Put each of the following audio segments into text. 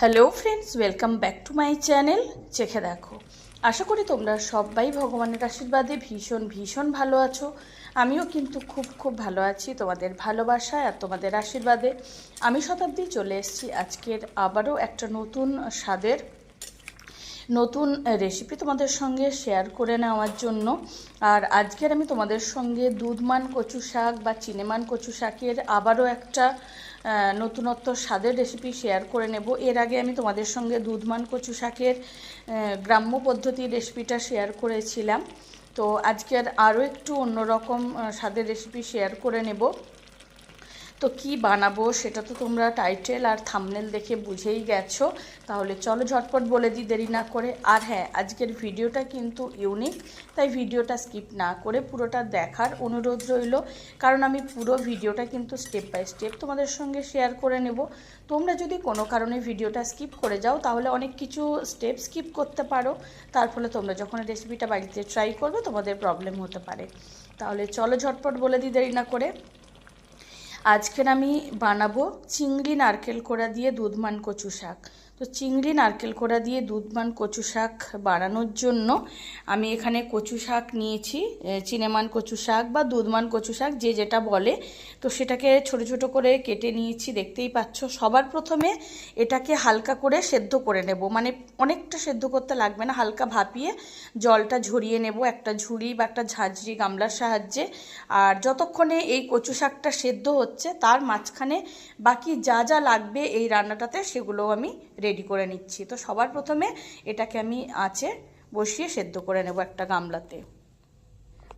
Hello friends, welcome back to my channel চেখে দেখো। আশা করি তোমরা সবাই ভগবানের আশীর্বাদে ভীষণ ভীষণ ভালো আছো। আমিও কিন্তু খুব ভালো আছি তোমাদের ভালোবাসায় আর তোমাদের আশীর্বাদে। আমি শতাব্দী চলে এসেছি আজকের আবারও একটা নতুন স্বাদের নতুন রেসিপি তোমাদের সঙ্গে শেয়ার করে নেওয়ার জন্য। আর আজকের আমি তোমাদের সঙ্গে দুধমান কচু শাক বা চিনেমান কচু শাকের আবারও একটা নতুনত্ব স্বাদের রেসিপি শেয়ার করে নেব। এর আগে আমি তোমাদের সঙ্গে দুধমান কচু শাকের গ্রাম্য পদ্ধতির রেসিপিটা শেয়ার করেছিলাম। তো আজকের আরও একটু অন্যরকম স্বাদের রেসিপি শেয়ার করে নেব। তো কি বানাবো সেটা তো তোমরা টাইটেল আর থাম্বনেল দেখে বুঝেই গেছো। তাহলে চলো ঝটপট বলে দিই দেরি না করে। আর হ্যাঁ, আজকের ভিডিওটা কিন্তু ইউনিক, তাই ভিডিওটা স্কিপ না করে পুরোটা দেখার অনুরোধ রইল। কারণ আমি পুরো ভিডিওটা কিন্তু স্টেপ বাই স্টেপ তোমাদের সঙ্গে শেয়ার করে নেব। তোমরা যদি কোনো কারণে ভিডিওটা স্কিপ করে যাও তাহলে অনেক কিছু স্টেপ স্কিপ করতে পারো, তার ফলে তোমরা যখন রেসিপিটা বাড়িতে ট্রাই করবে তোমাদের প্রবলেম হতে পারে। তাহলে চলো ঝটপট বলে দিই দেরি না করে। আজকের আমি বানাবো চিংড়ি নারকেল কোড়া দিয়ে দুধমান কচু শাক। তো চিংড়ি নারকেল কোড়া দিয়ে দুধমান কচু শাক বানানোর জন্য আমি এখানে কচু শাক নিয়েছি, চিনেমান কচু শাক বা দুধমান কচু শাক যে যেটা বলে। তো সেটাকে ছোট ছোট করে কেটে নিয়েছি, দেখতেই পাচ্ছ। সবার প্রথমে এটাকে হালকা করে সেদ্ধ করে নেব, মানে অনেকটা সেদ্ধ করতে লাগবে না, হালকা ভাপিয়ে জলটা ঝরিয়ে নেব একটা ঝুড়ি বা একটা ঝাঁঝরি গামলার সাহায্যে। আর যতক্ষণে এই কচু শাকটা সেদ্ধ হচ্ছে তার মাঝখানে বাকি যা যা লাগবে এই রান্নাটাতে সেগুলোও আমি রেডি করে নিচ্ছি। তো সবার প্রথমে এটাকে আমি আঁচে বসিয়ে সেদ্ধ করে নেব একটা গামলাতে।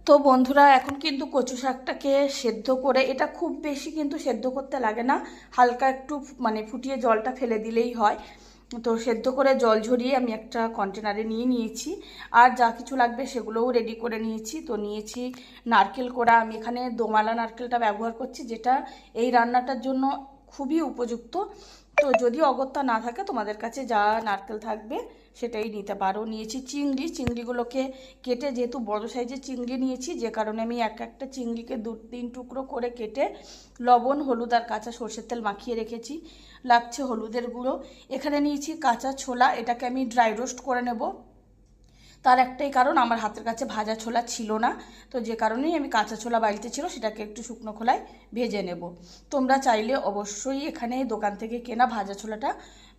তো বন্ধুরা, এখন কিন্তু কচু শাকটাকে সেদ্ধ করে, এটা খুব বেশি কিন্তু সেদ্ধ করতে লাগে না, হালকা একটু মানে ফুটিয়ে জলটা ফেলে দিলেই হয়। তো সেদ্ধ করে জল ঝরিয়ে আমি একটা কন্টেনারে নিয়ে নিয়েছি। আর যা কিছু লাগবে সেগুলোও রেডি করে নিয়েছি। তো নিয়েছি নারকেল কোড়া, আমি এখানে দোমালা নারকেলটা ব্যবহার করছি, যেটা এই রান্নাটার জন্য খুবই উপযুক্ত। তো যদি অগত্যা না থাকে তোমাদের কাছে যা নারকেল থাকবে সেটাই নিতে পারো। নিয়েছি চিংড়িগুলোকে কেটে, যেহেতু বড় সাইজের চিংড়ি নিয়েছি যে কারণে আমি একটা চিংড়িকে 2-3 টুকরো করে কেটে লবণ, হলুদ আর কাঁচা সর্ষের তেল মাখিয়ে রেখেছি। লাগছে হলুদের গুঁড়ো। এখানে নিয়েছি কাঁচা ছোলা, এটাকে আমি ড্রাই রোস্ট করে নেব। তার একটাই কারণ, আমার হাতের কাছে ভাজা ছোলা ছিল না, তো যে কারণেই আমি কাঁচা ছোলা বাড়িতে ছিল সেটাকে একটু শুকনো খোলায় ভেজে নেব। তোমরা চাইলে অবশ্যই এখানে দোকান থেকে কেনা ভাজা ছোলাটা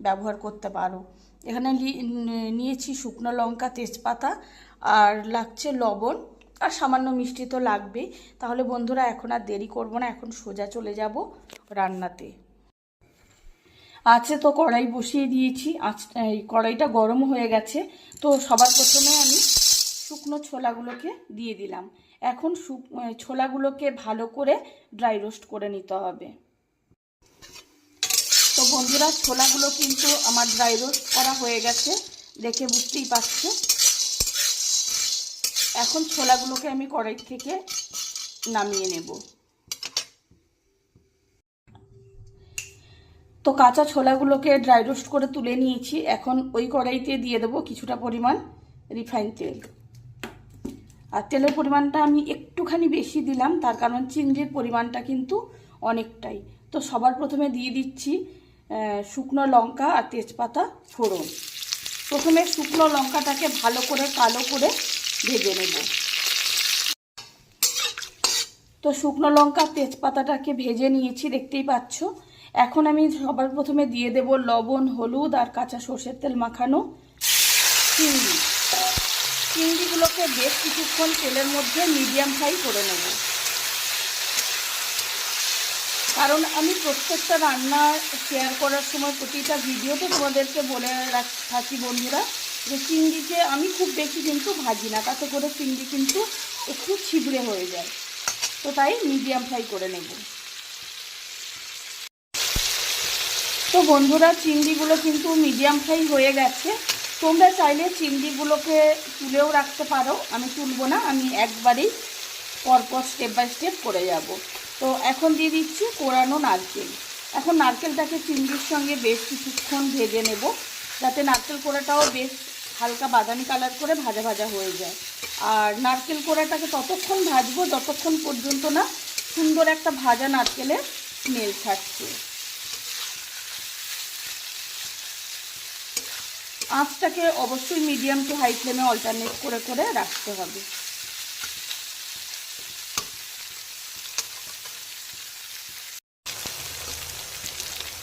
ব্যবহার করতে পারো। এখানে নিয়েছি শুকনো লঙ্কা, তেজপাতা, আর লাগছে লবণ, আর সামান্য মিষ্টি তো লাগবেই। তাহলে বন্ধুরা, এখন আর দেরি করব না, এখন সোজা চলে যাব রান্নাতে। তো কড়াই বসিয়ে দিয়েছি, এই কড়াইটা গরম হয়ে গেছে। তো সবার প্রথমে আমি শুকনো ছোলাগুলোকে দিয়ে দিলাম। এখন ছোলাগুলোকে ভালো করে ড্রাই রোস্ট করে নিতে হবে। তো বন্ধুরা, ছোলাগুলো কিন্তু আমার ড্রাই রোস্ট করা হয়ে গেছে, দেখে বুঝতেই পারছো। এখন ছোলাগুলোকে আমি কড়াই থেকে নামিয়ে নেব। তো কাঁচা ছোলাগুলোকে ড্রাই রোস্ট করে তুলে নিয়েছি। এখন ওই কড়াইতে দিয়ে দেবো কিছুটা পরিমাণ রিফাইন তেল। আর তেলের পরিমাণটা আমি একটুখানি বেশি দিলাম, তার কারণ চিংড়ির পরিমাণটা কিন্তু অনেকটাই। তো সবার প্রথমে দিয়ে দিচ্ছি শুকনো লঙ্কা আর তেজপাতা ফোড়ন। প্রথমে শুকনো লঙ্কাটাকে ভালো করে কালো করে ভেজে নেব। তো শুকনো লঙ্কা তেজপাতাটাকে ভেজে নিয়েছি, দেখতেই পাচ্ছ। এখন আমি সবার প্রথমে দিয়ে দেব লবণ, হলুদ আর কাঁচা সর্ষের তেল মাখানো চিংড়িগুলোকে বেশ কিছুক্ষণ তেলের মধ্যে মিডিয়াম ফ্রাই করে নেব। কারণ আমি প্রত্যেকটা রান্না শেয়ার করার সময় প্রতিটা ভিডিওতে তোমাদেরকে বলে থাকি বন্ধুরা, যে চিংড়িকে আমি খুব বেশি কিন্তু ভাজি না, তাতে করে চিংড়ি কিন্তু একটু ছিবড়ে হয়ে যায়। তো তাই মিডিয়াম ফ্রাই করে নেব। তো বন্ধুরা, চিংড়িগুলো কিন্তু মিডিয়াম ফ্রাই হয়ে গেছে। তোমরা চাইলে চিংড়িগুলোকে তুলেও রাখতে পারো, আমি তুলবো না, আমি একবারেই পরপর স্টেপ বাই স্টেপ করে যাব। তো এখন দিয়ে দিচ্ছি কোরানো নারকেল। এখন নারকেলটাকে চিংড়ির সঙ্গে বেশ কিছুক্ষণ ভেজে নেব, যাতে নারকেল কোড়াটাও বেশ হালকা বাদামি কালার করে ভাজা ভাজা হয়ে যায়। আর নারকেল কোড়াটাকে ততক্ষণ ভাজবো যতক্ষণ পর্যন্ত না সুন্দর একটা ভাজা নারকেলের স্মেল ছাড়ছে। আঁচটাকে অবশ্যই মিডিয়াম টু হাই ফ্লেমে অল্টারনেট করে করে রাখতে হবে।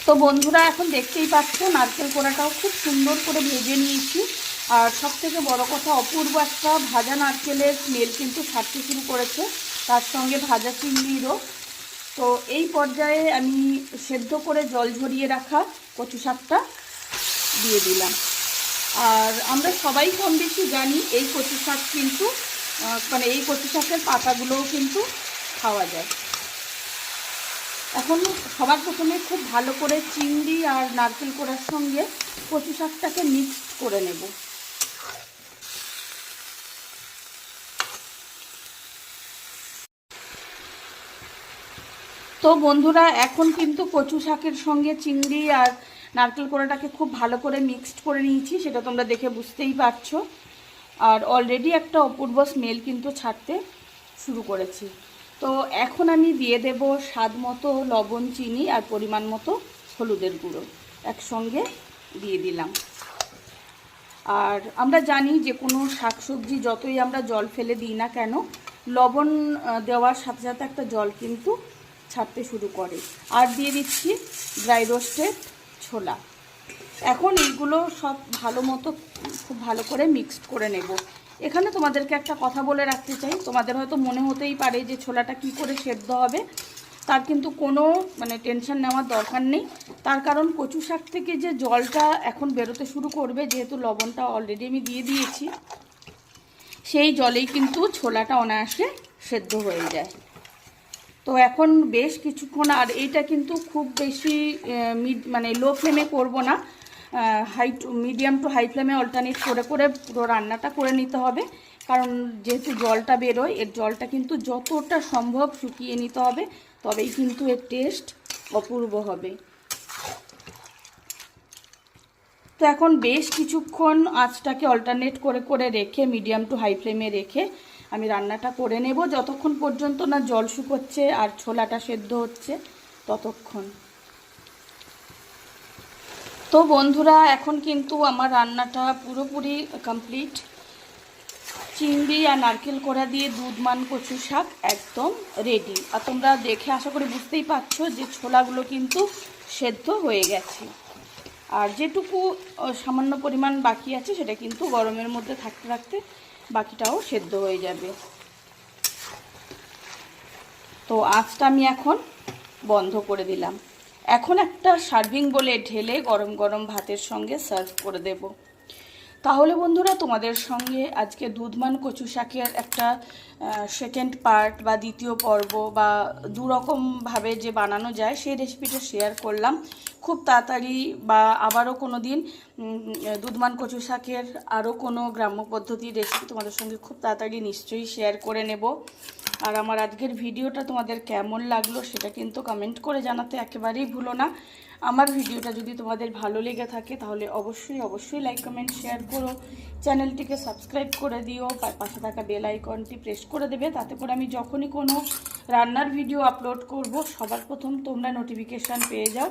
তো বন্ধুরা এখন দেখতেই পাচ্ছ নারকেল কোড়াটাও খুব সুন্দর করে ভেজে নিয়েছি। আর সবথেকে বড় কথা, অপূর্ব একটা ভাজা নারকেলের স্মেল কিন্তু ছাড়তে শুরু করেছে, তার সঙ্গে ভাজা চিংড়িরও। তো এই পর্যায়ে আমি সেদ্ধ করে জল ঝরিয়ে রাখা কচু শাকটা দিয়ে দিলাম। আর আমরা সবাই কম বেশি জানি এই কচু শাক কিন্তু মানে এই কচু শাকের পাতাগুলোও কিন্তু খাওয়া যায়। এখন সবার প্রথমে খুব ভালো করে চিংড়ি আর নারকেল কোড়ার সঙ্গে কচু শাকটাকে মিক্সড করে নেব। তো বন্ধুরা এখন কিন্তু কচু শাকের সঙ্গে চিংড়ি আর নারকেল কোড়াটাকে খুব ভালো করে মিক্সড করে নিয়েছি, সেটা তোমরা দেখে বুঝতেই পারছো। আর অলরেডি একটা অপূর্ব স্মেল কিন্তু ছাড়তে শুরু করেছি। তো এখন আমি দিয়ে দেব স্বাদ মতো লবণ, চিনি আর পরিমাণ মতো হলুদের গুঁড়ো একসঙ্গে দিয়ে দিলাম। আর আমরা জানি যে কোনো শাকসবজি যতই আমরা জল ফেলে দিই না কেন, লবণ দেওয়ার সাথে সাথে একটা জল কিন্তু ছাড়তে শুরু করে। আর দিয়ে দিচ্ছি ড্রাই রোস্টেড ছোলা। এখন এইগুলো সব ভালো মতো খুব ভালো করে মিক্সড করে নেব। এখানে তোমাদেরকে একটা কথা বলে রাখতে চাই, তোমাদের হয়তো মনে হতেই পারে যে ছোলাটা কি করে সেদ্ধ হবে, তার কিন্তু কোনো টেনশন নেওয়ার দরকার নেই। তার কারণ কচু শাক থেকে যে জলটা এখন বেরোতে শুরু করবে, যেহেতু লবণটা অলরেডি আমি দিয়ে দিয়েছি, সেই জলেই কিন্তু ছোলাটা অনায়াসে সেদ্ধ হয়ে যায়। তো এখন বেশ কিছুক্ষণ, আর এইটা কিন্তু খুব বেশি লো ফ্লেমে করব না, মিডিয়াম টু হাই ফ্লেমে অল্টারনেট করে করে পুরো রান্নাটা করে নিতে হবে। কারণ যেহেতু জলটা বেরোয়, এর জলটা কিন্তু যতটা সম্ভব শুকিয়ে নিতে হবে, তবেই কিন্তু এর টেস্ট অপূর্ব হবে। তো এখন বেশ কিছুক্ষণ আঁচটাকে অল্টারনেট করে করে রেখে মিডিয়াম টু হাই ফ্লেমে রেখে আমি রান্নাটা করে নেব, যতক্ষণ পর্যন্ত না জল শুকোচ্ছে আর ছোলাটা সেদ্ধ হচ্ছে ততক্ষণ। তো বন্ধুরা এখন কিন্তু আমার রান্নাটা পুরোপুরি কমপ্লিট। চিংড়ি আর নারকেল কোড়া দিয়ে দুধমান কচু শাক একদম রেডি। আর তোমরা দেখে আশা করি বুঝতেই পারছো যে ছোলাগুলো কিন্তু সেদ্ধ হয়ে গেছে। আর যেটুকু সামান্য পরিমাণ বাকি আছে সেটা কিন্তু গরমের মধ্যে থাকতে থাকতে বাকিটাও সেদ্ধ হয়ে যাবে। তো আঁচটা আমি এখন বন্ধ করে দিলাম। এখন একটা সার্ভিং বলে ঢেলে গরম গরম ভাতের সঙ্গে সার্ভ করে দেব। তাহলে বন্ধুরা তোমাদের সঙ্গে আজকে দুধমান কচু শাকের একটা সেকেন্ড পার্ট বা দ্বিতীয় পর্ব বা দুরকমভাবে যে বানানো যায় সেই রেসিপিটা শেয়ার করলাম। খুব তাড়াতাড়ি বা আবারও কোনো দিন দুধমান কচু শাকের আরও কোনো গ্রাম্য পদ্ধতির রেসিপি তোমাদের সঙ্গে খুব তাড়াতাড়ি নিশ্চয়ই শেয়ার করে নেব। আর আমার আজকের ভিডিওটা তোমাদের কেমন লাগলো সেটা কিন্তু কমেন্ট করে জানাতে একেবারেই ভুলো না। আমার ভিডিওটা যদি তোমাদের ভালো লেগে থাকে তাহলে অবশ্যই লাইক, কমেন্ট, শেয়ার করো। চ্যানেলটিকে সাবস্ক্রাইব করে দিও, পাশে থাকা বেল আইকনটি প্রেস করে দেবে, তাতে করে আমি যখনই কোনো রান্নার ভিডিও আপলোড করব সবার প্রথম তোমরা নোটিফিকেশান পেয়ে যাও।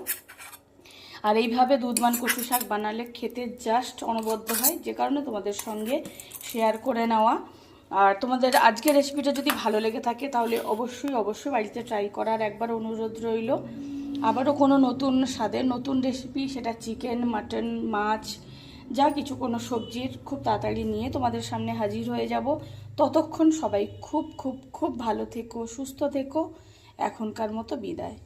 আর এইভাবে দুধমান কচু শাক বানালে খেতে জাস্ট অনবদ্য হয়, যে কারণে তোমাদের সঙ্গে শেয়ার করে নেওয়া। আর তোমাদের আজকের রেসিপিটা যদি ভালো লেগে থাকে তাহলে অবশ্যই বাড়িতে ট্রাই করার একবার অনুরোধ রইল। আবারও কোনো নতুন স্বাদের নতুন রেসিপি, সেটা চিকেন, মাটন, মাছ, যা কিছু কোনো সবজির খুব তাড়াতাড়ি নিয়ে তোমাদের সামনে হাজির হয়ে যাব। ততক্ষণ সবাই খুব ভালো থেকো, সুস্থ থেকো। এখনকার মতো বিদায়।